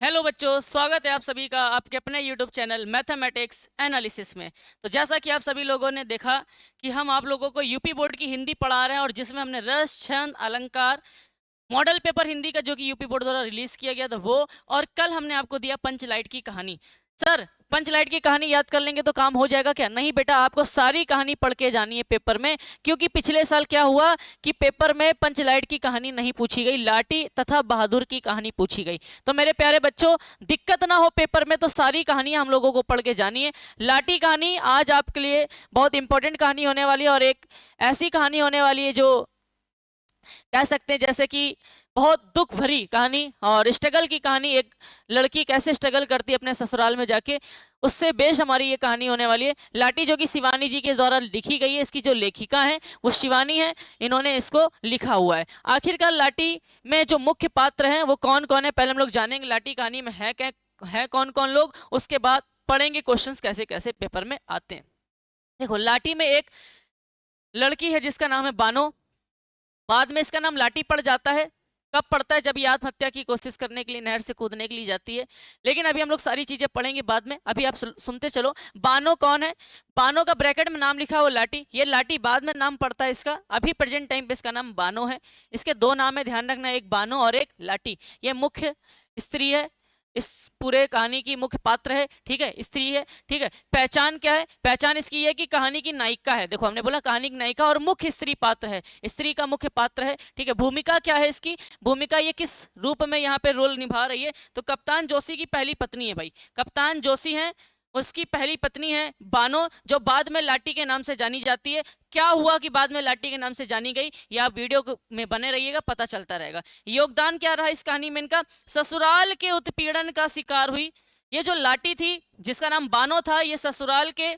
Hello बच्चों, स्वागत है आप सभी का आपके अपने यूट्यूब चैनल मैथमेटिक्स एनालिसिस में। तो जैसा कि आप सभी लोगों ने देखा कि हम आप लोगों को यूपी बोर्ड की हिंदी पढ़ा रहे हैं और जिसमें हमने रस, छंद, अलंकार, मॉडल पेपर हिंदी का जो कि यूपी बोर्ड द्वारा रिलीज किया गया था वो, और कल हमने आपको दिया पंचलाइट की कहानी। सर, पंचलाइट की कहानी याद कर लेंगे तो काम हो जाएगा क्या? नहीं बेटा, आपको सारी कहानी पढ़ के जानी है पेपर में। क्योंकि पिछले साल क्या हुआ कि पेपर में पंचलाइट की कहानी नहीं पूछी गई, लाटी तथा बहादुर की कहानी पूछी गई। तो मेरे प्यारे बच्चों, दिक्कत ना हो पेपर में तो सारी कहानियां हम लोगों को पढ़ के जानी है। लाटी कहानी आज आपके लिए बहुत इंपॉर्टेंट कहानी होने वाली है और एक ऐसी कहानी होने वाली है जो कह सकते हैं जैसे कि बहुत दुख भरी कहानी और स्ट्रगल की कहानी। एक लड़की कैसे स्ट्रगल करती है अपने ससुराल में जाके, उससे बेस हमारी ये कहानी होने वाली है। लाटी जो कि शिवानी जी के द्वारा लिखी गई है, इसकी जो लेखिका है वो शिवानी है, इन्होंने इसको लिखा हुआ है। आखिरकार लाटी में जो मुख्य पात्र हैं वो कौन कौन है, पहले हम लोग जानेंगे लाटी कहानी में है कौन कौन लोग, उसके बाद पढ़ेंगे क्वेश्चंस कैसे कैसे पेपर में आते हैं। देखो, लाटी में एक लड़की है जिसका नाम है बानो। बाद में इसका नाम लाटी पड़ जाता है। कब पड़ता है? जब ये आत्महत्या की कोशिश करने के लिए नहर से कूदने के लिए जाती है। लेकिन अभी हम लोग सारी चीजें पढ़ेंगे बाद में, अभी आप सुनते चलो। बानो कौन है? बानो का ब्रैकेट में नाम लिखा हुआ लाटी, ये लाटी बाद में नाम पड़ता है इसका, अभी प्रेजेंट टाइम पे इसका नाम बानो है। इसके दो नाम है, ध्यान रखना, एक बानो और एक लाटी। ये मुख्य स्त्री है, इस पूरे कहानी की मुख्य पात्र है, ठीक है, स्त्री है, ठीक है। पहचान क्या है? पहचान इसकी है कि कहानी की नायिका है। देखो, हमने बोला कहानी की नायिका और मुख्य स्त्री पात्र है, स्त्री का मुख्य पात्र है, ठीक है। भूमिका क्या है इसकी? भूमिका ये किस रूप में यहाँ पे रोल निभा रही है? तो कप्तान जोशी की पहली पत्नी है भाई, कप्तान जोशी है, उसकी पहली पत्नी है बानो, जो बाद में लाटी के नाम से जानी जाती है। क्या हुआ कि बाद में लाटी के नाम से जानी गई, ये आप वीडियो में बने रहिएगा, पता चलता रहेगा। योगदान क्या रहा इस कहानी में इनका? ससुराल के उत्पीड़न का शिकार हुई। ये जो लाटी थी जिसका नाम बानो था, ये ससुराल के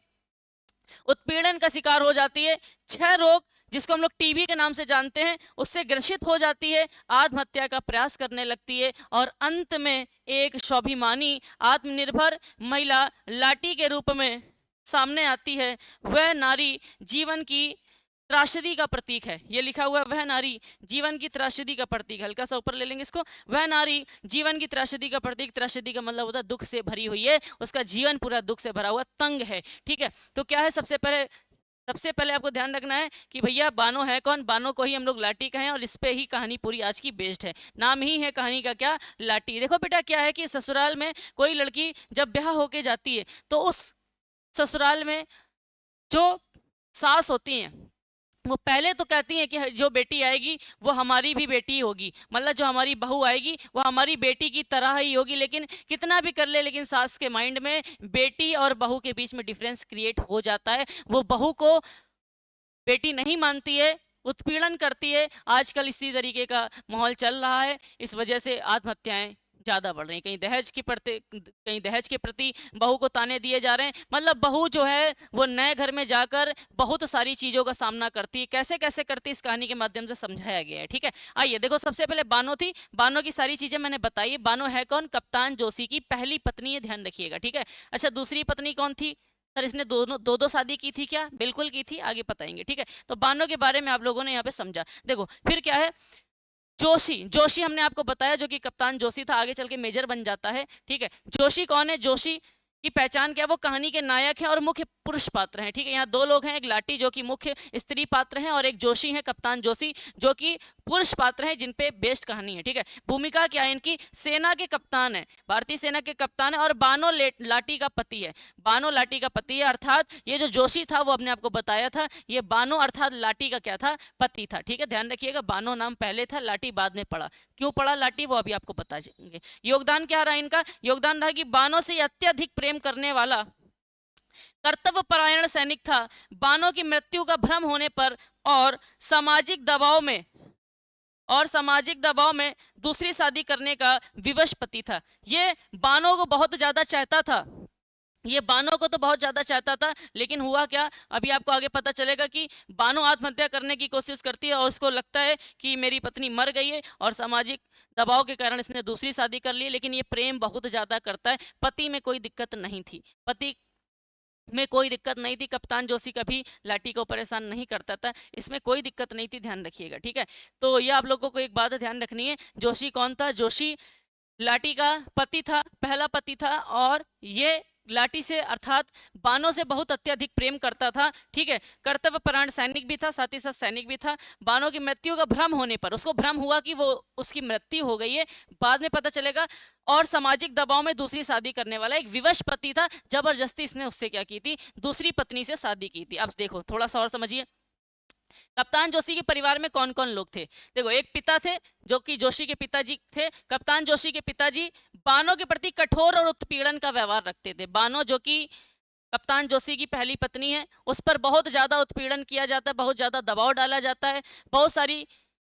उत्पीड़न का शिकार हो जाती है। 6 रोग जिसको हम लोग टीबी के नाम से जानते हैं उससे ग्रसित हो जाती है, आत्महत्या का प्रयास करने लगती है और अंत में एक स्वाभिमानी आत्मनिर्भर महिला लाटी के रूप में सामने आती है। वह नारी जीवन की त्रासदी का प्रतीक है, ये लिखा हुआ है, वह नारी जीवन की त्रासदी का प्रतीक। हल्का सा ऊपर ले लेंगे इसको, वह नारी जीवन की त्रासदी का प्रतीक। त्रासदी का मतलब होता है दुख से भरी हुई है, उसका जीवन पूरा दुख से भरा हुआ तंग है, ठीक है। तो क्या है, सबसे पहले आपको ध्यान रखना है कि भैया बानो है कौन? बानो को ही हम लोग लाटी कहें और इस पे ही कहानी पूरी आज की बेस्ड है। नाम ही है कहानी का क्या? लाटी। देखो बेटा, क्या है कि ससुराल में कोई लड़की जब ब्याह होके जाती है तो उस ससुराल में जो सास होती हैं वो पहले तो कहती हैं कि जो बेटी आएगी वो हमारी भी बेटी होगी, मतलब जो हमारी बहू आएगी वो हमारी बेटी की तरह ही होगी। लेकिन कितना भी कर ले, लेकिन सास के माइंड में बेटी और बहू के बीच में डिफरेंस क्रिएट हो जाता है। वो बहू को बेटी नहीं मानती है, उत्पीड़न करती है। आजकल इसी तरीके का माहौल चल रहा है, इस वजह से आत्महत्याएं ज्यादा बढ़ रही हैं। कहीं दहेज के प्रति बहू को ताने दिए जा रहे हैं। मतलब बहू जो है वो नए घर में जाकर बहुत सारी चीजों का सामना करती है। कैसे कैसे करती है इस कहानी के माध्यम से समझाया गया है, ठीक है। आइए देखो, सबसे पहले बानो थी, बानो की सारी चीजें मैंने बताई। बानो है कौन? कप्तान जोशी की पहली पत्नी है, ध्यान रखिएगा, ठीक है। अच्छा, दूसरी पत्नी कौन थी? सर, इसने दोनों दो दो शादी की थी क्या? बिल्कुल की थी, आगे बताएंगे, ठीक है। तो बानो के बारे में आप लोगों ने यहाँ पे समझा। देखो फिर क्या है, जोशी। जोशी हमने आपको बताया जो कि कप्तान जोशी था, आगे चल के मेजर बन जाता है, ठीक है। जोशी कौन है? जोशी की पहचान क्या है? वो कहानी के नायक हैं और मुख्य पुरुष पात्र हैं, ठीक है। यहाँ दो लोग हैं, एक लाटी जो कि मुख्य स्त्री पात्र हैं और एक जोशी है, कप्तान जोशी, जो कि पुरुष पात्र हैं जिन पे बेस्ड कहानी है, ठीक है। भूमिका क्या है इनकी? सेना के कप्तान है, भारतीय सेना के कप्तान है और बानो लाटी का पति है। बानो लाटी का पति है, अर्थात ये जो जोशी था वो अपने आपको बताया था, ये बानो अर्थात लाटी का क्या था? पति था, ठीक है। ध्यान रखिएगा, बानो नाम पहले था, लाटी बाद में पड़ा। क्यों पड़ा लाटी वो अभी आपको बता देंगे। योगदान क्या रहा इनका? योगदान रहा कि बानो से अत्यधिक प्रेम करने वाला कर्तव्य परायण सैनिक था। बानो की मृत्यु का भ्रम होने पर और सामाजिक दबाव में दूसरी शादी करने का विवश पति था। ये बानो को बहुत ज्यादा चाहता था, ये बानो को तो बहुत ज्यादा चाहता था, लेकिन हुआ क्या अभी आपको आगे पता चलेगा कि बानो आत्महत्या करने की कोशिश करती है और उसको लगता है कि मेरी पत्नी मर गई है और सामाजिक दबाव के कारण इसने दूसरी शादी कर ली। लेकिन ये प्रेम बहुत ज्यादा करता है, पति में कोई दिक्कत नहीं थी, पति में कोई दिक्कत नहीं थी। कप्तान जोशी कभी लाठी को परेशान नहीं करता था, इसमें कोई दिक्कत नहीं थी, ध्यान रखिएगा, ठीक है। तो ये आप लोगों को एक बात ध्यान रखनी है, जोशी कौन था? जोशी लाटी का पति था, पहला पति था, और ये लाटी से अर्थात बानों से बहुत अत्यधिक प्रेम करता था। ठीक है, कर्तव्य परायण सैनिक भी था, साथ ही साथ सैनिक भी था। बानों की मृत्यु का भ्रम होने पर उसको भ्रम हुआ कि वो उसकी मृत्यु हो गई है, बाद में पता चलेगा। और सामाजिक दबाव में दूसरी शादी करने वाला एक विवश पति था, जबरदस्ती इसने उससे क्या की थी, दूसरी पत्नी से शादी की थी। अब देखो थोड़ा सा और समझिए, कप्तान जोशी के परिवार में कौन कौन लोग थे। देखो, एक पिता थे जो कि जोशी के पिताजी थे। कप्तान जोशी के पिताजी बानो के प्रति कठोर और उत्पीड़न का व्यवहार रखते थे। बानो जो कि कप्तान जोशी की पहली पत्नी है, उस पर बहुत ज्यादा उत्पीड़न किया जाता है, बहुत ज्यादा दबाव डाला जाता है, बहुत सारी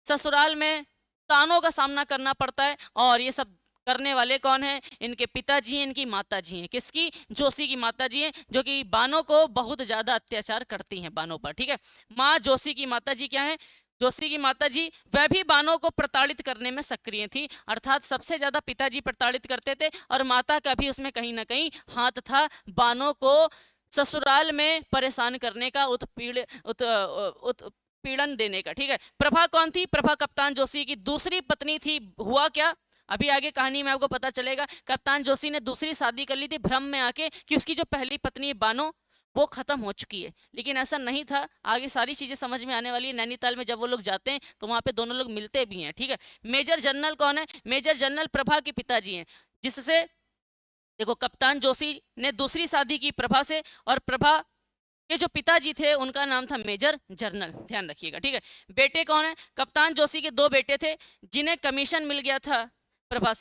ससुराल में तानों का सामना करना पड़ता है। और ये सब करने वाले कौन है, इनके पिताजी हैं, इनकी माताजी हैं। किसकी, जोशी की माताजी हैं, जो कि बानो को बहुत ज्यादा अत्याचार करती हैं बानो पर। ठीक है, माँ जोशी की माताजी क्या है, जोशी की माताजी वह भी बानो को प्रताड़ित करने में सक्रिय थी, अर्थात सबसे ज्यादा पिताजी प्रताड़ित करते थे, और माता का भी उसमें कहीं ना कहीं हाथ था, बानो को ससुराल में परेशान करने का, उत्पीड़न देने का। ठीक है, प्रभा कौन थी, प्रभा कप्तान जोशी की दूसरी पत्नी थी। हुआ क्या, अभी आगे कहानी में आपको पता चलेगा। कप्तान जोशी ने दूसरी शादी कर ली थी भ्रम में आके कि उसकी जो पहली पत्नी बानो वो खत्म हो चुकी है, लेकिन ऐसा नहीं था। आगे सारी चीजें समझ में आने वाली है। नैनीताल में जब वो लोग जाते हैं तो वहां पे दोनों लोग मिलते भी हैं। ठीक है, मेजर जनरल कौन है, मेजर जनरल प्रभा के पिताजी हैं, जिससे देखो कप्तान जोशी ने दूसरी शादी की प्रभा से, और प्रभा के जो पिताजी थे उनका नाम था मेजर जनरल, ध्यान रखिएगा। ठीक है, बेटे कौन है, कप्तान जोशी के दो बेटे थे जिन्हें कमीशन मिल गया था प्रभा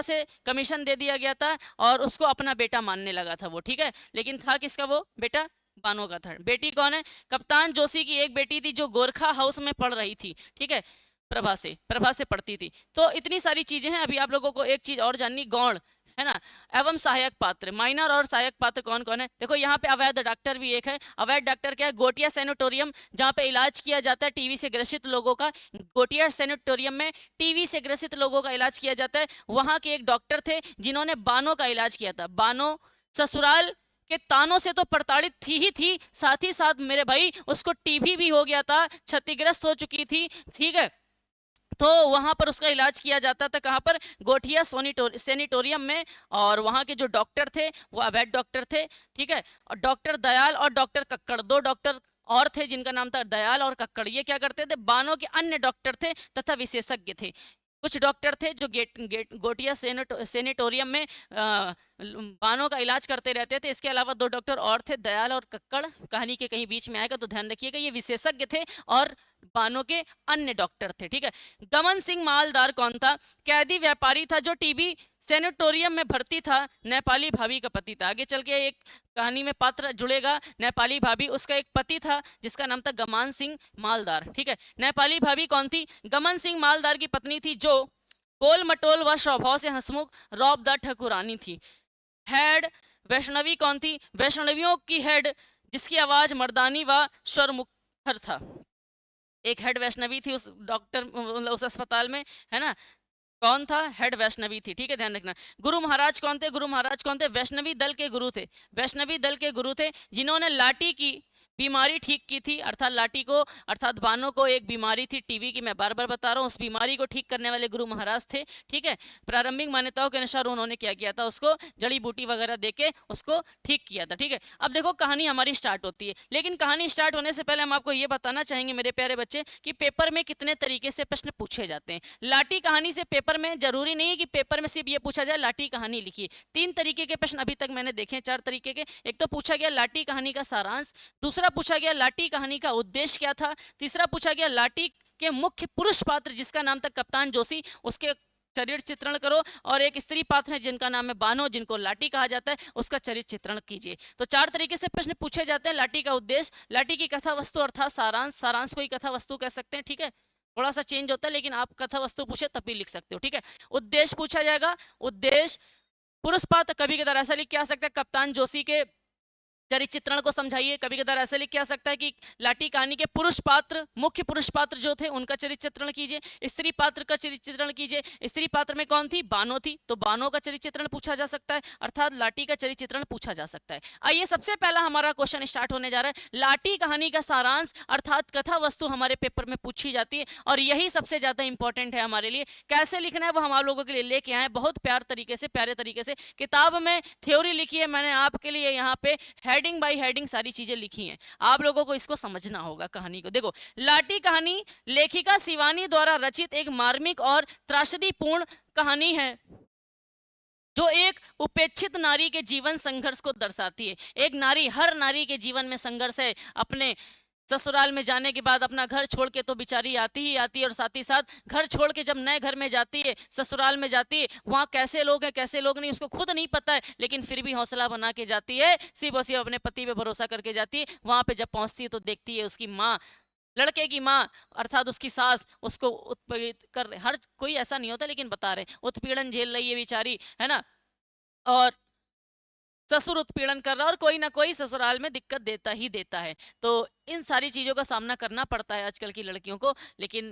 से कमीशन दे दिया गया था, और उसको अपना बेटा मानने लगा था वो। ठीक है, लेकिन था किसका वो बेटा, बानो का था। बेटी कौन है, कप्तान जोशी की एक बेटी थी जो गोरखा हाउस में पढ़ रही थी। ठीक है, प्रभा से पढ़ती थी। तो इतनी सारी चीजें हैं। अभी आप लोगों को एक चीज और जाननी, गौण है ना, एवं सहायक पात्र, माइनर और सहायक पात्र कौन कौन है। देखो यहाँ पे अवैध डॉक्टर भी एक है। अवैध डॉक्टर क्या है, गोटिया सैनिटोरियम, जहाँ पे इलाज किया जाता है टीबी से ग्रसित लोगों का। गोटिया सैनिटोरियम में टीबी से ग्रसित लोगों का इलाज किया जाता है। वहाँ के एक डॉक्टर थे जिन्होंने बानो का इलाज किया था। बानो ससुराल के तानों से तो प्रताड़ित थी ही थी, साथ ही साथ मेरे भाई उसको टीबी भी हो गया था, क्षतिग्रस्त हो चुकी थी। ठीक है, तो वहां पर उसका इलाज किया जाता था, कहां पर, गोठिया सैनिटोरियम में। और वहां के जो डॉक्टर थे वो अवैध डॉक्टर थे। ठीक है, और डॉक्टर दयाल और डॉक्टर कक्कड़, दो डॉक्टर और थे जिनका नाम था दयाल और कक्कड़। ये क्या करते थे, बानों के अन्य डॉक्टर थे तथा विशेषज्ञ थे। कुछ डॉक्टर थे जो गोटिया सेनेटोरियम में बानों का इलाज करते रहते थे। इसके अलावा दो डॉक्टर और थे, दयाल और कक्कड़, कहानी के कहीं बीच में आएगा तो ध्यान रखिएगा, ये विशेषज्ञ थे और बानों के अन्य डॉक्टर थे। ठीक है, गमन सिंह मालदार कौन था, कैदी व्यापारी था जो टीबी सेनेटोरियम में भर्ती था, नेपाली भाभी का पति था। आगे चल के एक कहानी में पात्र जुड़ेगा, नेपाली भाभी, उसका एक पति था जिसका नाम था गमान सिंह मालदार। ठीक है, नेपाली भाभी कौन थी, गमन सिंह मालदार की पत्नी थी जो गोल मटोल व स्वभाव से हंसमुख रौबदार ठकुरानी थी। हेड वैष्णवी कौन थी, वैष्णवियों की हेड जिसकी आवाज मर्दानी व स्वरमुखर था। एक हेड वैष्णवी थी उस डॉक्टर, उस अस्पताल में, है ना। कौन था, हेड वैष्णवी थी। ठीक है, ध्यान रखना। गुरु महाराज कौन थे, गुरु महाराज कौन थे, वैष्णवी दल के गुरु थे। वैष्णवी दल के गुरु थे जिन्होंने लाटी की बीमारी ठीक की थी, अर्थात लाटी को, अर्थात बानो को एक बीमारी थी टीबी की, मैं बार बार बता रहा हूँ, उस बीमारी को ठीक करने वाले गुरु महाराज थे। ठीक है, प्रारंभिक मान्यताओं के अनुसार उन्होंने क्या किया था, उसको जड़ी बूटी वगैरह देके उसको ठीक किया था। ठीक है, अब देखो कहानी हमारी स्टार्ट होती है, लेकिन कहानी स्टार्ट होने से पहले हम आपको ये बताना चाहेंगे मेरे प्यारे बच्चे कि पेपर में कितने तरीके से प्रश्न पूछे जाते हैं। लाटी कहानी से पेपर में जरूरी नहीं है कि पेपर में सिर्फ ये पूछा जाए लाटी कहानी लिखिए। 3 तरीके के प्रश्न अभी तक मैंने देखे, 4 तरीके के। एक तो पूछा गया लाटी कहानी का सारांश, दूसरा पूछा गया लाटी कहानी का उद्देश्य क्या था, तीसरा पूछा गया लाटी के मुख्य पुरुष पात्र जिसका नाम था कप्तान जोशी, उसके चरित्र चित्रण करो, और एक स्त्री पात्र है जिनका नाम है बानो, जिनको लाटी कहा जाता है, उसका चरित्र चित्रण कीजिए। तो 4 तरीके से प्रश्न पूछे जाते हैं। लाटी का उद्देश्य, लाटी की कथा वस्तु अर्थात सारांश, सारांश को ही कथा वस्तु कह सकते हैं। ठीक है, थोड़ा सा चेंज होता है, लेकिन आप कथा वस्तु पूछे तब भी लिख सकते हो। ठीक है, उद्देश्य पूछा जाएगा, उद्देश्य पुरुष पात्र कभी कभार ऐसा लिख के आ सकता है, कप्तान जोशी के चरित्र चित्रण को समझाइए। कभी कदार ऐसे लिख के आ सकता है कि लाठी कहानी के पुरुष पात्र, मुख्य पुरुष पात्र जो थे उनका चरित्र चित्रण कीजिए। स्त्री पात्र का चरित्र चित्रण कीजिए। स्त्री पात्र में कौन थी? बानो थी, तो बानो का चरित्र चित्रण पूछा जा सकता है, अर्थात लाठी का चरित्र चित्रण पूछा जा सकता है। आइए सबसे पहला हमारा क्वेश्चन स्टार्ट होने जा रहा है। लाठी कहानी का सारांश अर्थात कथा वस्तु हमारे पेपर में पूछी जाती है और यही सबसे ज्यादा इंपॉर्टेंट है हमारे लिए। कैसे लिखना है वो हम आप लोगों के लिए लेके आए बहुत प्यारे तरीके से। किताब में थ्योरी लिखी है मैंने आपके लिए, यहाँ पे हेडिंग बाय हेडिंग सारी चीजें लिखी हैं, आप लोगों को इसको समझना होगा कहानी को। देखो, लाठी कहानी लेखिका शिवानी द्वारा रचित एक मार्मिक और त्रासदीपूर्ण कहानी है जो एक उपेक्षित नारी के जीवन संघर्ष को दर्शाती है। एक नारी, हर नारी के जीवन में संघर्ष है। अपने ससुराल में जाने के बाद अपना घर छोड़ के तो बेचारी आती ही आती है, और साथ ही साथ घर छोड़ के जब नए घर में जाती है, ससुराल में जाती है, वहाँ कैसे लोग हैं कैसे लोग नहीं उसको खुद नहीं पता है, लेकिन फिर भी हौसला बना के जाती है, सिर्फ और सिर्फ अपने पति पे भरोसा करके जाती है। वहाँ पे जब पहुँचती है तो देखती है उसकी माँ, लड़के की माँ अर्थात उसकी सास उसको उत्पीड़ित कर रहे। हर कोई ऐसा नहीं होता लेकिन बता रहे, उत्पीड़न झेल रही है बेचारी, है ना, और ससुर उत्पीड़न कर रहा है और कोई ना कोई ससुराल में दिक्कत देता ही देता है। तो इन सारी चीजों का सामना करना पड़ता है आजकल की लड़कियों को, लेकिन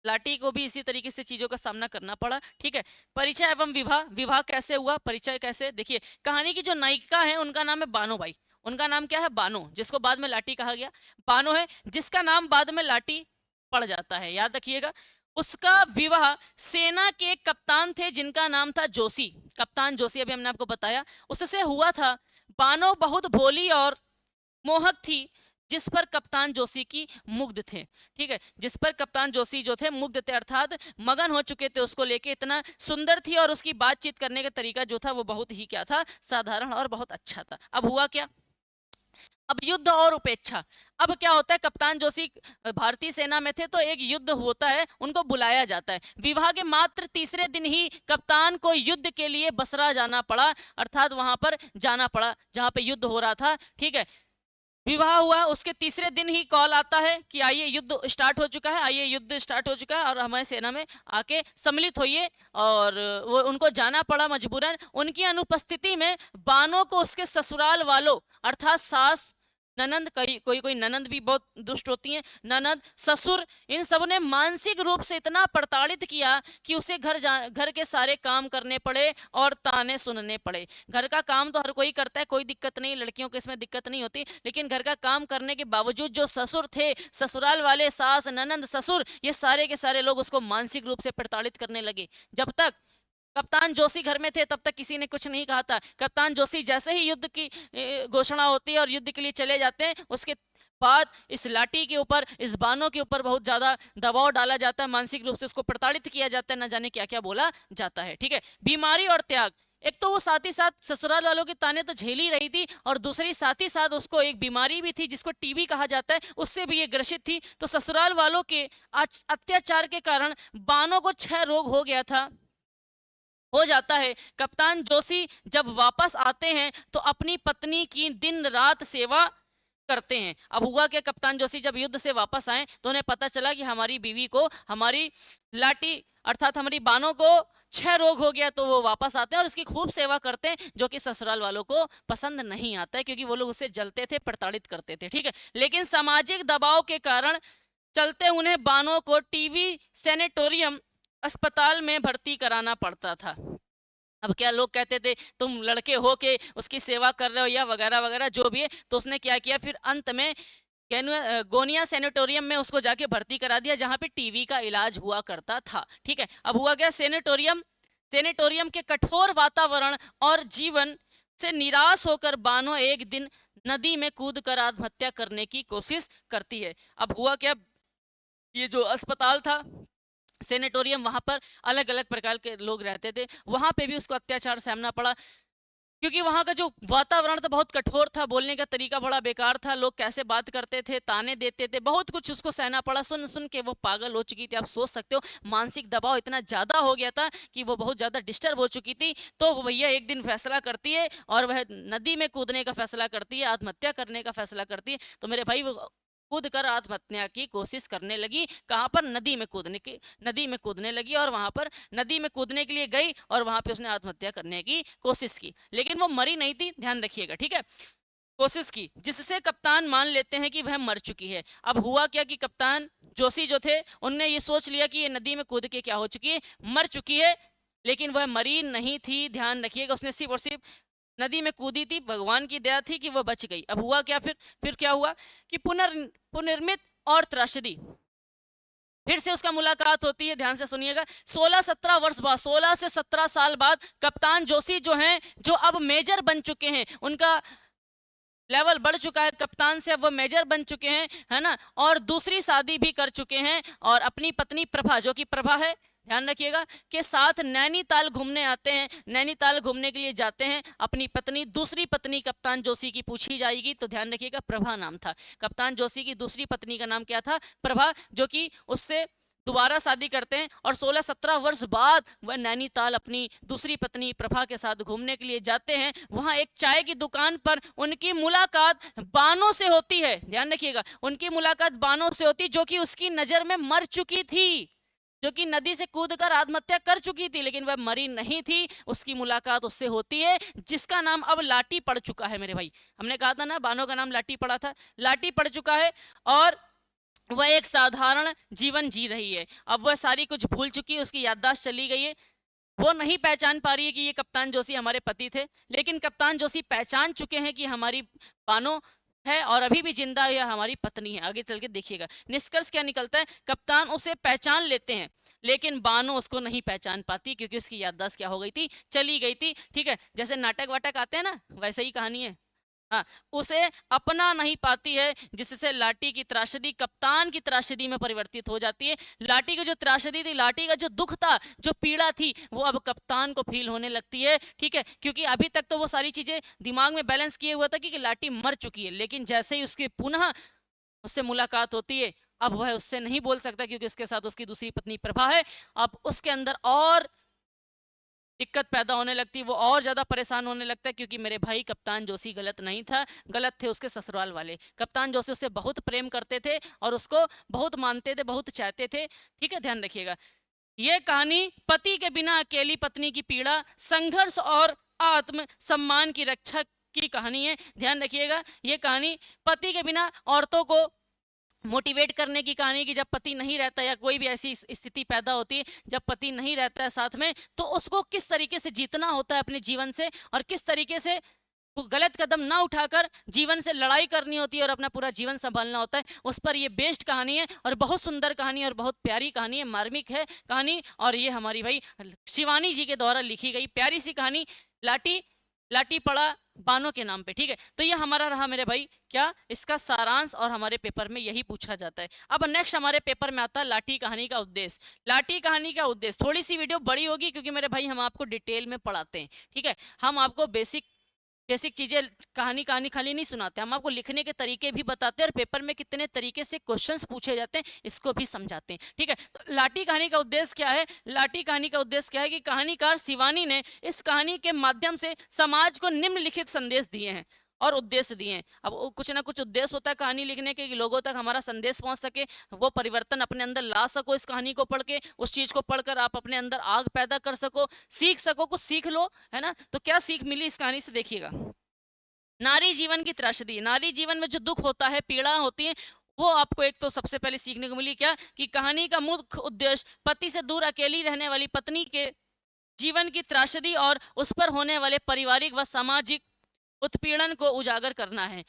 लाठी को भी इसी तरीके से चीजों का सामना करना पड़ा। ठीक है, परिचय एवं विवाह। विवाह कैसे हुआ, परिचय कैसे? देखिए, कहानी की जो नायिका है उनका नाम है बानो बाई। उनका नाम क्या है? बानो, जिसको बाद में लाठी कहा गया। बानो है जिसका नाम बाद में लाठी पड़ जाता है, याद रखिएगा। उसका विवाह सेना के एक कप्तान थे जिनका नाम था जोशी, कप्तान जोशी, अभी हमने आपको बताया, उससे हुआ था। बानो बहुत भोली और मोहक थी जिस पर कप्तान जोशी की मुग्ध थे। ठीक है, जिस पर कप्तान जोशी जो थे मुग्ध थे, अर्थात मगन हो चुके थे उसको लेके। इतना सुंदर थी और उसकी बातचीत करने का तरीका जो था वो बहुत ही क्या था, साधारण और बहुत अच्छा था। अब हुआ क्या? अब युद्ध और उपेक्षा। अब क्या होता है, कप्तान जोशी भारतीय सेना में थे तो एक युद्ध होता है, उनको बुलाया जाता है। विवाह के मात्र तीसरे दिन ही कप्तान को युद्ध के लिए बसरा जाना पड़ा, अर्थात वहां पर जाना पड़ा जहां पे युद्ध हो रहा था। ठीक है, विवाह हुआ, उसके तीसरे दिन ही कॉल आता है कि आइए युद्ध स्टार्ट हो चुका है, आइए युद्ध स्टार्ट हो चुका है और हमारे सेना में आके सम्मिलित होइए। और वो उनको जाना पड़ा मजबूरन। उनकी अनुपस्थिति में बानो को उसके ससुराल वालों अर्थात सास, ननंद, कोई कोई ननंद भी बहुत दुष्ट होती हैं, ननंद, ससुर, इन सब ने मानसिक रूप से इतना प्रताड़ित किया कि उसे घर के सारे काम करने पड़े और ताने सुनने पड़े। घर का काम तो हर कोई करता है, कोई दिक्कत नहीं, लड़कियों को इसमें दिक्कत नहीं होती, लेकिन घर का काम करने के बावजूद जो ससुर थे, ससुराल वाले, सास, ननंद, ससुर, ये सारे के सारे लोग उसको मानसिक रूप से प्रताड़ित करने लगे। जब तक कप्तान जोशी घर में थे तब तक किसी ने कुछ नहीं कहा था। कप्तान जोशी जैसे ही युद्ध की घोषणा होती है और युद्ध के लिए चले जाते हैं, उसके बाद इस लाठी के ऊपर, इस बानों के ऊपर बहुत ज्यादा दबाव डाला जाता है, मानसिक रूप से उसको प्रताड़ित किया जाता है, न जाने क्या क्या बोला जाता है। ठीक है, बीमारी और त्याग। एक तो वो साथ ही साथ ससुराल वालों के ताने तो झेल ही रही थी, और दूसरी साथ ही साथ उसको एक बीमारी भी थी जिसको टीबी कहा जाता है, उससे भी ये ग्रसित थी। तो ससुराल वालों के अत्याचार के कारण बानों को 6 रोग हो जाता है। कप्तान जोशी जब वापस आते हैं तो अपनी पत्नी की दिन रात सेवा करते हैं। अब हुआ क्या, कप्तान जोशी जब युद्ध से वापस आए तो उन्हें पता चला कि हमारी बीवी को, हमारी लाठी अर्थात हमारी बानों को 6 रोग हो गया। तो वो वापस आते हैं और उसकी खूब सेवा करते हैं, जो कि ससुराल वालों को पसंद नहीं आता है क्योंकि वो लोग उससे जलते थे, प्रताड़ित करते थे। ठीक है, लेकिन सामाजिक दबाव के कारण चलते उन्हें बानों को टीवी सैनिटोरियम अस्पताल में भर्ती कराना पड़ता था। अब क्या, लोग कहते थे तुम लड़के हो के उसकी सेवा कर रहे हो या वगैरह वगैरह जो भी है, तो उसने क्या किया, फिर अंत में गोनिया सैनिटोरियम में उसको जाके भर्ती करा दिया जहां पे टीवी का इलाज हुआ करता था। ठीक है, अब हुआ क्या, सैनिटोरियम के कठोर वातावरण और जीवन से निराश होकर बानो एक दिन नदी में कूदकर आत्महत्या करने की कोशिश करती है। अब हुआ क्या, ये जो अस्पताल था, सेनेटोरियम, वहां पर अलग अलग प्रकार के लोग रहते थे, वहां पे भी उसको अत्याचार सहना पड़ा क्योंकि वहां का जो वातावरण था बहुत कठोर था, बोलने का तरीका बड़ा बेकार था, लोग कैसे बात करते थे, ताने देते थे, बहुत कुछ उसको सहना पड़ा। सुन सुन के वो पागल हो चुकी थी। आप सोच सकते हो, मानसिक दबाव इतना ज्यादा हो गया था कि वो बहुत ज्यादा डिस्टर्ब हो चुकी थी। तो भैया एक दिन फैसला करती है और वह नदी में कूदने का फैसला करती है, आत्महत्या करने का फैसला करती है। तो मेरे भाई वो कूद कर आत्महत्या की कोशिश करने लगी। कहां पर? नदी में कूदने लगी और वहां पर नदी में कूदने के लिए गई और वहां पे उसने आत्महत्या करने की कोशिश की, लेकिन वो मरी नहीं थी, ध्यान रखिएगा। ठीक है, कोशिश की, जिससे कप्तान मान लेते हैं कि वह मर चुकी है। अब हुआ क्या कि कप्तान जोशी जो थे उनने ये सोच लिया कि ये नदी में कूद के क्या हो चुकी है, मर चुकी है। लेकिन वह मरी नहीं थी, ध्यान रखिएगा, उसने सिर्फ और सिर्फ नदी में कूदी थी, भगवान की दया थी कि वह बच गई। अब हुआ क्या, फिर क्या हुआ कि पुनर्निर्मित और त्रासदी, फिर से उसका मुलाकात होती है। ध्यान से सुनिएगा, 16-17 वर्ष बाद, 16 से 17 साल बाद कप्तान जोशी जो हैं, जो अब मेजर बन चुके हैं, उनका लेवल बढ़ चुका है, कप्तान से अब वो मेजर बन चुके हैं, है ना, और दूसरी शादी भी कर चुके हैं और अपनी पत्नी प्रभा, जो कि प्रभा है, ध्यान रखिएगा, के साथ नैनीताल घूमने आते हैं। नैनीताल घूमने के लिए जाते हैं। अपनी पत्नी, दूसरी पत्नी कप्तान जोशी की पूछी जाएगी तो ध्यान रखिएगा प्रभा नाम था। कप्तान जोशी की दूसरी पत्नी का नाम क्या था, प्रभा, जो कि उससे दोबारा शादी करते हैं और 16-17 वर्ष बाद वह नैनीताल अपनी दूसरी पत्नी प्रभा के साथ घूमने के लिए जाते हैं। वहां एक चाय की दुकान पर उनकी मुलाकात बानो से होती है। ध्यान रखिएगा, उनकी मुलाकात बानो से होती, जो कि उसकी नजर में मर चुकी थी, जो कि नदी से कूदकर आत्महत्या कर चुकी थी, लेकिन वह मरी नहीं थी। उसकी मुलाकात उससे होती है, जिसका नाम अब लाटी पड़ चुका है मेरे भाई। हमने कहा था ना, बानो का नाम लाटी पड़ा था, लाटी पड़ चुका है और वह एक साधारण जीवन जी रही है। अब वह सारी कुछ भूल चुकी है, उसकी याददाश्त चली गई है, वो नहीं पहचान पा रही है कि ये कप्तान जोशी हमारे पति थे। लेकिन कप्तान जोशी पहचान चुके हैं कि हमारी बानो है और अभी भी जिंदा है, हमारी पत्नी है। आगे चल के देखिएगा निष्कर्ष क्या निकलता है, कप्तान उसे पहचान लेते हैं, लेकिन बानो उसको नहीं पहचान पाती, क्योंकि उसकी याददाश्त क्या हो गई थी, चली गई थी। ठीक है, जैसे नाटक वाटक आते हैं ना, वैसे ही कहानी है। हाँ, उसे अपना नहीं पाती है, जिससे लाटी की त्रासदी कप्तान की त्रासदी में परिवर्तित हो जाती है। लाटी की जो त्रासदी थी, लाटी का जो दुख था, जो पीड़ा थी, वो अब कप्तान को फील होने लगती है। ठीक है, क्योंकि अभी तक तो वो सारी चीजें दिमाग में बैलेंस किए हुआ था कि लाटी मर चुकी है, लेकिन जैसे ही उसकी पुनः उससे मुलाकात होती है, अब वह उससे नहीं बोल सकता, क्योंकि उसके साथ उसकी दूसरी पत्नी प्रभा है। अब उसके अंदर और दिक्कत पैदा होने लगती है, वो और ज्यादा परेशान होने लगता है, क्योंकि मेरे भाई कप्तान जोशी गलत नहीं था, गलत थे उसके ससुराल वाले। कप्तान जोशी उससे बहुत प्रेम करते थे और उसको बहुत मानते थे, बहुत चाहते थे। ठीक है, ध्यान रखिएगा, ये कहानी पति के बिना अकेली पत्नी की पीड़ा, संघर्ष और आत्म सम्मान की रक्षा की कहानी है। ध्यान रखिएगा, ये कहानी पति के बिना औरतों को मोटिवेट करने की कहानी, कि जब पति नहीं रहता या कोई भी ऐसी स्थिति पैदा होती है जब पति नहीं रहता है साथ में, तो उसको किस तरीके से जीतना होता है अपने जीवन से, और किस तरीके से वो गलत कदम ना उठाकर जीवन से लड़ाई करनी होती है और अपना पूरा जीवन संभालना होता है। उस पर ये बेस्ड कहानी है और बहुत सुंदर कहानी और बहुत प्यारी कहानी है, मार्मिक है कहानी। और ये हमारी भाई शिवानी जी के द्वारा लिखी गई प्यारी सी कहानी, लाटी लाटी पड़ा बानो के नाम पे। ठीक है, तो ये हमारा रहा मेरे भाई क्या, इसका सारांश, और हमारे पेपर में यही पूछा जाता है। अब नेक्स्ट हमारे पेपर में आता है लाठी कहानी का उद्देश्य। लाठी कहानी का उद्देश्य, थोड़ी सी वीडियो बड़ी होगी क्योंकि मेरे भाई हम आपको डिटेल में पढ़ाते हैं। ठीक है, हम आपको बेसिक बेसिक चीजें, कहानी कहानी खाली नहीं सुनाते, हम आपको लिखने के तरीके भी बताते हैं और पेपर में कितने तरीके से क्वेश्चंस पूछे जाते हैं इसको भी समझाते हैं। ठीक है, तो लाठी कहानी का उद्देश्य क्या है, लाठी कहानी का उद्देश्य क्या है कि कहानीकार शिवानी ने इस कहानी के माध्यम से समाज को निम्नलिखित संदेश दिए हैं और उद्देश्य दिए हैं। अब कुछ ना कुछ उद्देश्य होता है कहानी लिखने के, कि लोगों तक हमारा संदेश पहुंच सके, वो परिवर्तन अपने अंदर ला सको इस कहानी को पढ़ के, उस चीज को पढ़कर आप अपने अंदर आग पैदा कर सको, सीख सको, कुछ सीख लो, है ना। तो क्या सीख मिली इस कहानी से, देखिएगा। नारी जीवन की त्रासदी, नारी जीवन में जो दुख होता है, पीड़ा होती है, वो आपको एक तो सबसे पहले सीखने को मिली क्या, कि कहानी का मुख्य उद्देश्य पति से दूर अकेली रहने वाली पत्नी के जीवन की त्रासदी और उस पर होने वाले पारिवारिक व सामाजिक उत्पीड़न को उजागर करना है।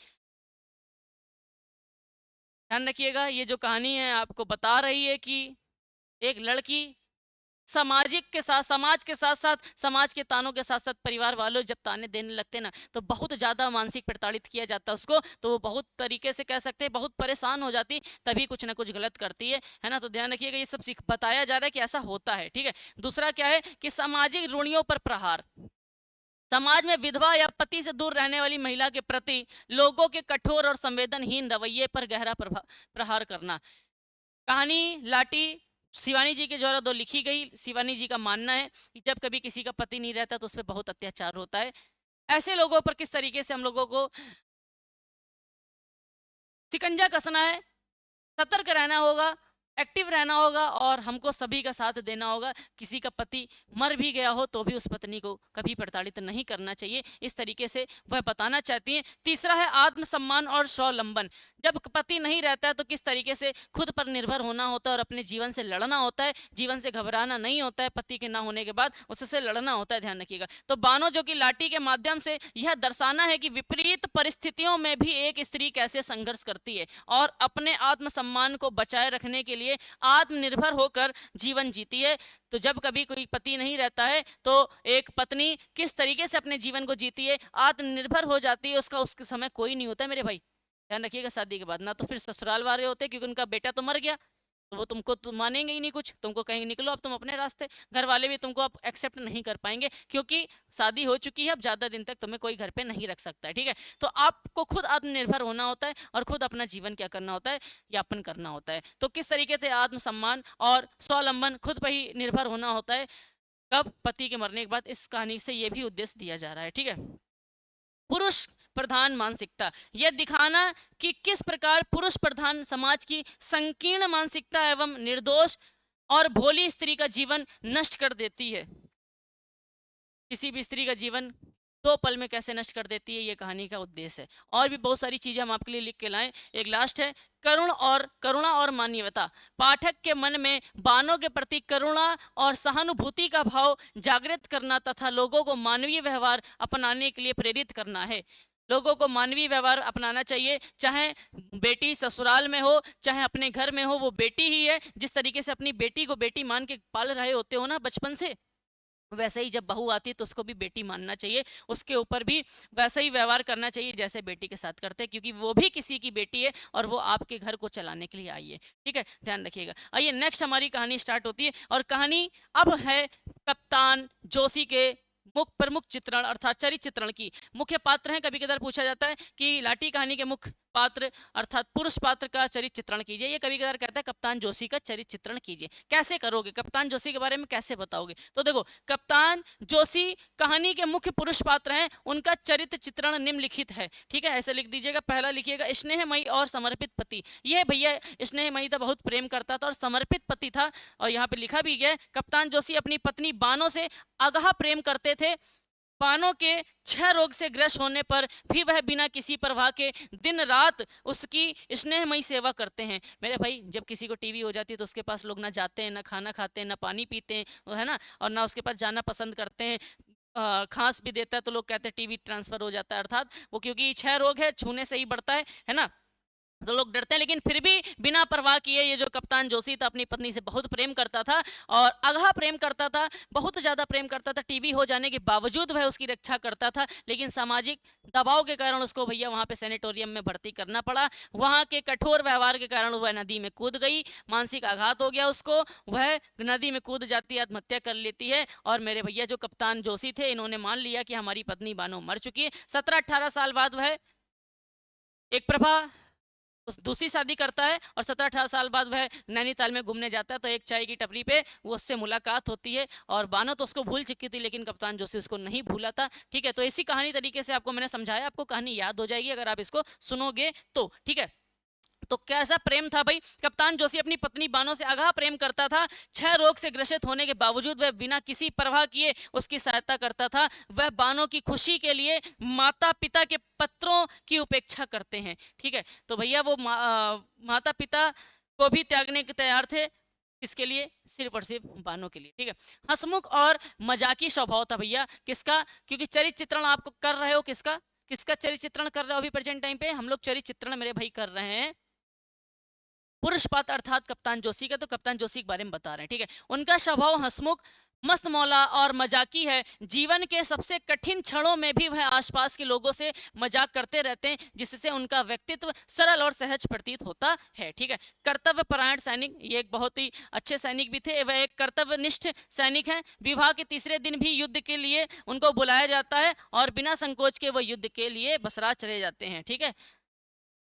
ध्यान रखिएगा, ये जो कहानी है आपको बता रही है कि एक लड़की सामाजिक के साथ, समाज के साथ साथ, समाज के तानों के साथ साथ परिवार वालों जब ताने देने लगते ना, तो बहुत ज्यादा मानसिक प्रताड़ित किया जाता है उसको, तो वो बहुत तरीके से कह सकते हैं बहुत परेशान हो जाती, तभी कुछ ना कुछ गलत करती है ना। तो ध्यान रखिएगा, ये सब सीख बताया जा रहा है कि ऐसा होता है। ठीक है, दूसरा क्या है कि सामाजिक रूढ़ियों पर प्रहार, समाज में विधवा या पति से दूर रहने वाली महिला के प्रति लोगों के कठोर और संवेदनहीन रवैये पर गहरा प्रहार करना। कहानी लाटी शिवानी जी के द्वारा दो लिखी गई। शिवानी जी का मानना है कि जब कभी किसी का पति नहीं रहता तो उस पर बहुत अत्याचार होता है, ऐसे लोगों पर किस तरीके से हम लोगों को शिकंजा कसना है, सतर्क रहना होगा एक्टिव रहना होगा और हमको सभी का साथ देना होगा। किसी का पति मर भी गया हो तो भी उस पत्नी को कभी प्रताड़ित नहीं करना चाहिए, इस तरीके से वह बताना चाहती हैं। तीसरा है आत्मसम्मान और स्वावलंबन। जब पति नहीं रहता है तो किस तरीके से खुद पर निर्भर होना होता है और अपने जीवन से लड़ना होता है, जीवन से घबराना नहीं होता है। पति के ना होने के बाद उससे लड़ना होता है, ध्यान रखिएगा। तो बानो जो कि लाठी के माध्यम से यह दर्शाना है कि विपरीत परिस्थितियों में भी एक स्त्री कैसे संघर्ष करती है और अपने आत्मसम्मान को बचाए रखने के लिए आत्मनिर्भर होकर जीवन जीती है। तो जब कभी कोई पति नहीं रहता है तो एक पत्नी किस तरीके से अपने जीवन को जीती है, आत्मनिर्भर हो जाती है, उसका उस समय कोई नहीं होता है मेरे भाई, ध्यान रखिएगा। शादी के बाद ना तो फिर ससुराल वाले होते क्योंकि उनका बेटा तो मर गया, तो वो तुमको तो मानेंगे ही नहीं कुछ, तुमको कहीं निकलो अब तुम अपने रास्ते। घर वाले भी तुमको अब एक्सेप्ट नहीं कर पाएंगे क्योंकि शादी हो चुकी है, अब ज़्यादा दिन तक तुम्हें कोई घर पे नहीं रख सकता है, ठीक है। तो आपको खुद आत्मनिर्भर होना होता है और खुद अपना जीवन क्या करना होता है, यापन करना होता है। तो किस तरीके से आत्मसम्मान और स्वावलंबन, खुद पर ही निर्भर होना होता है कब, पति के मरने के बाद। इस कहानी से ये भी उद्देश्य दिया जा रहा है, ठीक है। पुरुष प्रधान मानसिकता, यह दिखाना कि किस प्रकार पुरुष प्रधान समाज की संकीर्ण मानसिकता एवं निर्दोष और भोली स्त्री का जीवन नष्ट कर देती है। किसी भी स्त्री का जीवन 2 पल में कैसे नष्ट कर देती है, ये कहानी का उद्देश्य है। और भी बहुत सारी चीजें हम आपके लिए लिख के लाए। एक लास्ट है करुणा और मानवीयता। पाठक के मन में बानों के प्रति करुणा और सहानुभूति का भाव जागृत करना तथा लोगों को मानवीय व्यवहार अपनाने के लिए प्रेरित करना है। लोगों को मानवीय व्यवहार अपनाना चाहिए, चाहे बेटी ससुराल में हो चाहे अपने घर में हो, वो बेटी ही है। जिस तरीके से अपनी बेटी को बेटी मान के पाल रहे होते हो ना बचपन से, वैसे ही जब बहू आती है तो उसको भी बेटी मानना चाहिए, उसके ऊपर भी वैसा ही व्यवहार करना चाहिए जैसे बेटी के साथ करते हैं, क्योंकि वो भी किसी की बेटी है और वो आपके घर को चलाने के लिए आई है, ठीक है, ध्यान रखिएगा। आइए नेक्स्ट हमारी कहानी स्टार्ट होती है और कहानी अब है कप्तान जोशी के प्रमुख चित्रण अर्थात चरित्र चित्रण की। मुख्य पात्र हैं, कभी कभार पूछा जाता है कि लाठी कहानी के मुख्य पात्र अर्थात पुरुष पात्र का चरित्र चित्रण कीजिए। ये कभी कभार कहता है कप्तान जोशी का चरित्र चित्रण कीजिए। कैसे करोगे, कप्तान जोशी के बारे में कैसे बताओगे? तो देखो, कप्तान जोशी कहानी के मुख्य पुरुष पात्र हैं, उनका चरित्र चित्रण निम्नलिखित है, ठीक है, ऐसे लिख दीजिएगा। पहला लिखिएगा स्नेहमयी और समर्पित पति। यह भैया स्नेहमयी था, बहुत प्रेम करता था और समर्पित पति था। और यहाँ पे लिखा भी गया कप्तान जोशी अपनी पत्नी बानो से अगाह प्रेम करते थे। बानो के 6 रोग से ग्रस्त होने पर भी वह बिना किसी परवाह के दिन रात उसकी स्नेहमयी सेवा करते हैं। मेरे भाई, जब किसी को टीवी हो जाती है तो उसके पास लोग ना जाते हैं, ना खाना खाते हैं, ना पानी पीते हैं, है ना, और ना उसके पास जाना पसंद करते हैं। खांस भी देता है तो लोग कहते हैं टीवी ट्रांसफर हो जाता है, अर्थात वो क्योंकि 6 रोग है, छूने से ही बढ़ता है ना, तो लोग डरते हैं। लेकिन फिर भी बिना परवाह किए ये जो कप्तान जोशी था अपनी पत्नी से बहुत प्रेम करता था और अगाह प्रेम करता था, बहुत ज़्यादा प्रेम करता था। टीवी हो जाने के बावजूद वह उसकी रक्षा करता था, लेकिन सामाजिक दबाव के कारण उसको भैया वहाँ पे सैनिटोरियम में भर्ती करना पड़ा। वहाँ के कठोर व्यवहार के कारण वह नदी में कूद गई, मानसिक आघात हो गया उसको, वह नदी में कूद जाती है, आत्महत्या कर लेती है। और मेरे भैया जो कप्तान जोशी थे, इन्होंने मान लिया कि हमारी पत्नी बानो मर चुकी है। 17-18 साल बाद वह एक प्रभा उस दूसरी शादी करता है और 17-18 साल बाद वह नैनीताल में घूमने जाता है। तो एक चाय की टपरी पे वो उससे मुलाकात होती है और बानो तो उसको भूल चुकी थी, लेकिन कप्तान जोशी उसको नहीं भूला था, ठीक है। तो इसी कहानी तरीके से आपको मैंने समझाया, आपको कहानी याद हो जाएगी अगर आप इसको सुनोगे तो, ठीक है। तो कैसा प्रेम था भाई, कप्तान जोशी अपनी पत्नी बानो से अगाह प्रेम करता था। 6 रोग से ग्रसित होने के बावजूद वह बिना किसी परवाह किए उसकी सहायता करता था। वह बानो की खुशी के लिए माता पिता के पत्रों की उपेक्षा करते हैं, ठीक है। तो भैया वो माता पिता को भी त्यागने के तैयार थे, किसके लिए, सिर्फ और सिर्फ बानो के लिए, ठीक है। हंसमुख और मजाकी स्वभाव था भैया किसका, क्योंकि चरित्र चित्रण आप कर रहे हो, किसका किसका चरित्र चित्रण कर रहे हो अभी प्रेजेंट टाइम पे, हम लोग चरित्र चित्रण मेरे भाई कर रहे हैं पुरुष पात्र अर्थात कप्तान जोशी का। तो कप्तान जोशी के बारे में बता रहे हैं, ठीक है। उनका स्वभाव हंसमुख, मस्त मौला और मजाकी है। जीवन के सबसे कठिन क्षणों में भी वह आसपास के लोगों से मजाक करते रहते हैं, जिससे उनका व्यक्तित्व सरल और सहज प्रतीत होता है, ठीक है। कर्तव्य परायण सैनिक, ये एक बहुत ही अच्छे सैनिक भी थे, वह एक कर्तव्यनिष्ठ सैनिक हैं। विवाह के तीसरे दिन भी युद्ध के लिए उनको बुलाया जाता है और बिना संकोच के वह युद्ध के लिए बसरा चले जाते हैं, ठीक है।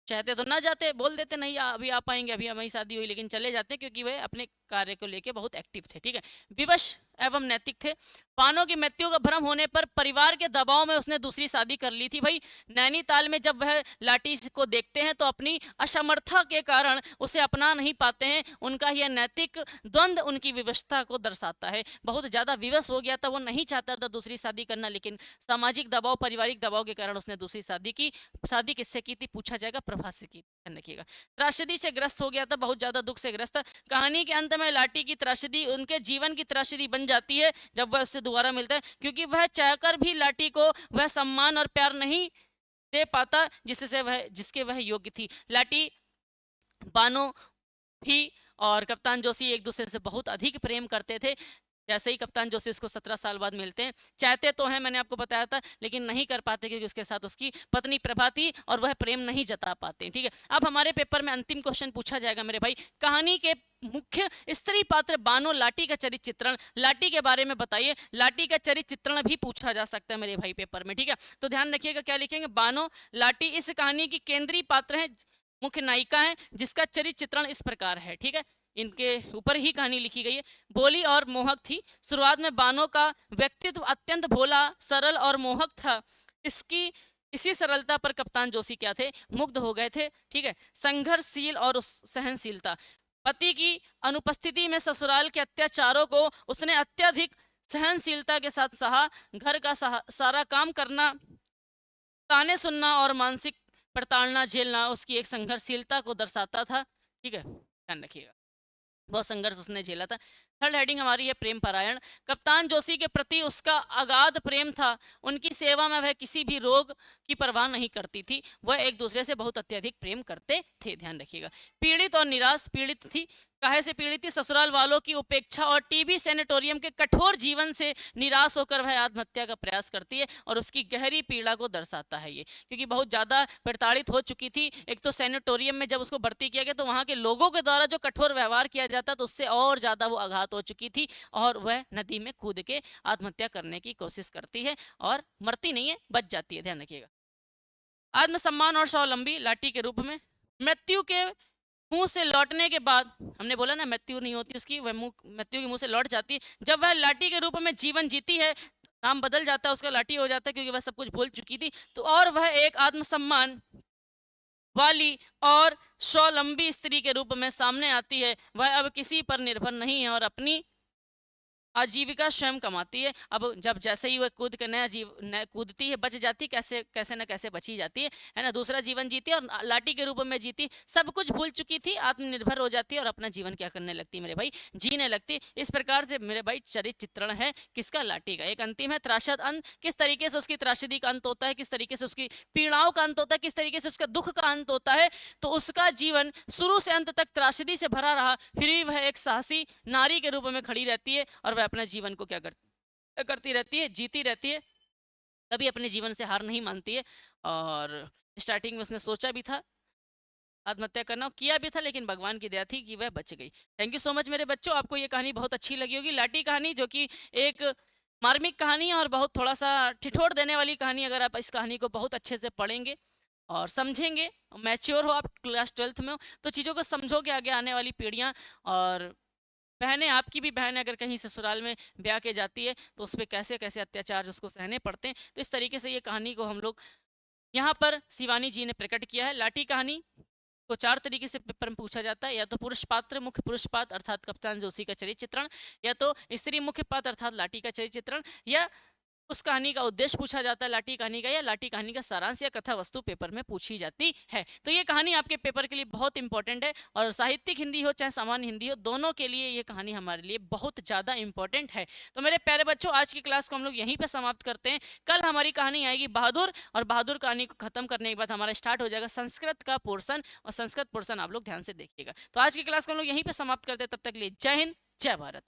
चाहते तो ना जाते, बोल देते नहीं अभी आ पाएंगे, अभी हमारी शादी हुई, लेकिन चले जाते क्योंकि वे अपने कार्य को लेके बहुत एक्टिव थे, ठीक है। विवश एवं नैतिक थे। बानो की मृत्यु का भ्रम होने पर परिवार के दबाव में उसने दूसरी शादी कर ली थी। भाई नैनीताल में जब वह लाठी को देखते हैं तो अपनी असमर्थता के कारण उसे अपना नहीं पाते हैं। उनका यह नैतिक द्वंद्व उनकी विवशता को दर्शाता है। बहुत ज़्यादा विवश हो गया था, वो नहीं चाहता था दूसरी शादी करना, लेकिन सामाजिक दबाव, पारिवारिक दबाव के कारण उसने दूसरी शादी की। शादी किससे की थी पूछा जाएगा, प्रभा से की। ध्यान रखिएगा। त्रासदी से ग्रस्त हो गया था, बहुत ज़्यादा दुख से ग्रस्त था। कहानी के अंत में लाठी की त्रासदी उनके जीवन की त्रासदी बन जाती है जब वह उससे दोबारा मिलता है, क्योंकि वह चाहकर भी लाठी को वह सम्मान और प्यार नहीं दे पाता जिसके वह योग्य थी। लाठी, बानो भी और कप्तान जोशी एक दूसरे से बहुत अधिक प्रेम करते थे। जैसे ही कप्तान जोशी उसको 17 साल बाद मिलते हैं, चाहते तो हैं, मैंने आपको बताया था, लेकिन नहीं कर पाते क्योंकि उसके साथ उसकी पत्नी प्रभा थी और वह प्रेम नहीं जता पाते। ठीक है, अब हमारे पेपर में अंतिम क्वेश्चन पूछा जाएगा मेरे भाई, कहानी के मुख्य स्त्री पात्र बानो लाठी का चरित्र चित्रण, लाठी के बारे में बताइए। लाठी का चरित्र चित्रण भी पूछा जा सकता है मेरे भाई पेपर में। ठीक है, तो ध्यान रखिएगा क्या लिखेंगे, बानो लाठी इस कहानी की केंद्रीय पात्र है, मुख्य नायिका है, जिसका चरित्र चित्रण इस प्रकार है। ठीक है, इनके ऊपर ही कहानी लिखी गई है। भोली और मोहक थी। शुरुआत में बानो का व्यक्तित्व अत्यंत भोला, सरल और मोहक था। इसी सरलता पर कप्तान जोशी क्या थे, मुग्ध हो गए थे। ठीक है, संघर्षशील और सहनशीलता, पति की अनुपस्थिति में ससुराल के अत्याचारों को उसने अत्यधिक सहनशीलता के साथ सहा। घर का सारा काम करना, ताने सुनना और मानसिक प्रताड़ना झेलना उसकी एक संघर्षशीलता को दर्शाता था। ठीक है, ध्यान रखिएगा, बहुत संघर्ष उसने झेला था। थर्ड हेडिंग हमारी है प्रेम परायण। कप्तान जोशी के प्रति उसका अगाध प्रेम था। उनकी सेवा में वह किसी भी रोग की परवाह नहीं करती थी। वह एक दूसरे से बहुत अत्यधिक प्रेम करते थे। ध्यान रखिएगा। पीड़ित और निराश, पीड़ित थी। काहे से पीड़ित थी, ससुराल वालों की उपेक्षा और टीबी सैनिटोरियम के कठोर जीवन से निराश होकर वह आत्महत्या का प्रयास करती है और उसकी गहरी पीड़ा को दर्शाता है ये, क्योंकि बहुत ज़्यादा प्रताड़ित हो चुकी थी। एक तो सैनिटोरियम में जब उसको भर्ती किया गया तो वहाँ के लोगों के द्वारा जो कठोर व्यवहार किया जाता तो उससे और ज़्यादा वो आघात हो चुकी थी और वह नदी में कूद के आत्महत्या करने की कोशिश करती है और मरती नहीं है, बच जाती है। ध्यान रखिएगा। आत्मसम्मान और स्वावलंबी, लाठी के रूप में। मृत्यु के मुंह से लौटने के बाद, हमने बोला ना मृत्यु नहीं होती उसकी, वह मृत्यु के मुंह से लौट जाती है। जब वह लाठी के रूप में जीवन जीती है, नाम बदल जाता है उसका, लाठी हो जाता है क्योंकि वह सब कुछ भूल चुकी थी। तो और वह एक आत्मसम्मान वाली और स्वावलंबी स्त्री के रूप में सामने आती है। वह अब किसी पर निर्भर नहीं है और अपनी आजीविका स्वयं कमाती है। अब जब जैसे ही वह कूद कर कूदती है, बच जाती, कैसे न कैसे बची जाती है ना, दूसरा जीवन जीती है और लाठी के रूप में जीती, सब कुछ भूल चुकी थी, आत्मनिर्भर हो जाती है और अपना जीवन क्या करने लगती मेरे भाई, जीने लगती। इस प्रकार से मेरे भाई चरित्र चित्रण है किसका, लाठी का। एक अंतिम है त्रासद अंत, किस तरीके से उसकी त्रासदी का अंत होता है, किस तरीके से उसकी पीड़ाओं का अंत होता है, किस तरीके से उसका दुख का अंत होता है। तो उसका जीवन शुरू से अंत तक त्रासदी से भरा रहा, फिर भी वह एक साहसी नारी के रूप में खड़ी रहती है और वह अपने जीवन को क्या करती रहती है, जीती रहती है, कभी अपने जीवन से हार नहीं मानती है। और स्टार्टिंग में उसने सोचा भी था आत्महत्या करना, किया भी था, लेकिन भगवान की दया थी कि वह बच गई। थैंक यू सो मच मेरे बच्चों, आपको ये कहानी बहुत अच्छी लगी होगी। लाठी कहानी जो कि एक मार्मिक कहानी है और बहुत थोड़ा सा ठिठोर देने वाली कहानी। अगर आप इस कहानी को बहुत अच्छे से पढ़ेंगे और समझेंगे, मैच्योर हो, आप क्लास 12th में हो, तो चीज़ों को समझोगे आगे आने वाली पीढ़ियाँ। और बहनें, आपकी भी बहन अगर कहीं ससुराल में ब्याह के जाती है तो उस पर कैसे कैसे अत्याचार उसको सहने पड़ते हैं। तो इस तरीके से ये कहानी को हम लोग यहाँ पर शिवानी जी ने प्रकट किया है। लाठी कहानी को 4 तरीके से पेपर में पूछा जाता है, या तो पुरुष पात्र, मुख्य पुरुष पात्र अर्थात कप्तान जोशी का चरित्र चित्रण, या तो स्त्री मुख्य पात्र अर्थात लाठी का चरित्र चित्रण, या उस कहानी का उद्देश्य पूछा जाता है लाठी कहानी का, या लाठी कहानी का सारांश या कथा वस्तु पेपर में पूछी जाती है। तो ये कहानी आपके पेपर के लिए बहुत इंपॉर्टेंट है और साहित्यिक हिंदी हो चाहे सामान्य हिंदी हो, दोनों के लिए ये कहानी हमारे लिए बहुत ज़्यादा इंपॉर्टेंट है। तो मेरे प्यारे बच्चों, आज की क्लास को हम लोग यहीं पर समाप्त करते हैं। कल हमारी कहानी आएगी बहादुर, और बहादुर कहानी को खत्म करने के बाद हमारा स्टार्ट हो जाएगा संस्कृत का पोर्सन, और संस्कृत पोर्सन आप लोग ध्यान से देखिएगा। तो आज की क्लास को हम लोग यहीं पर समाप्त करते हैं। तब तक के लिए जय हिंद, जय भारत।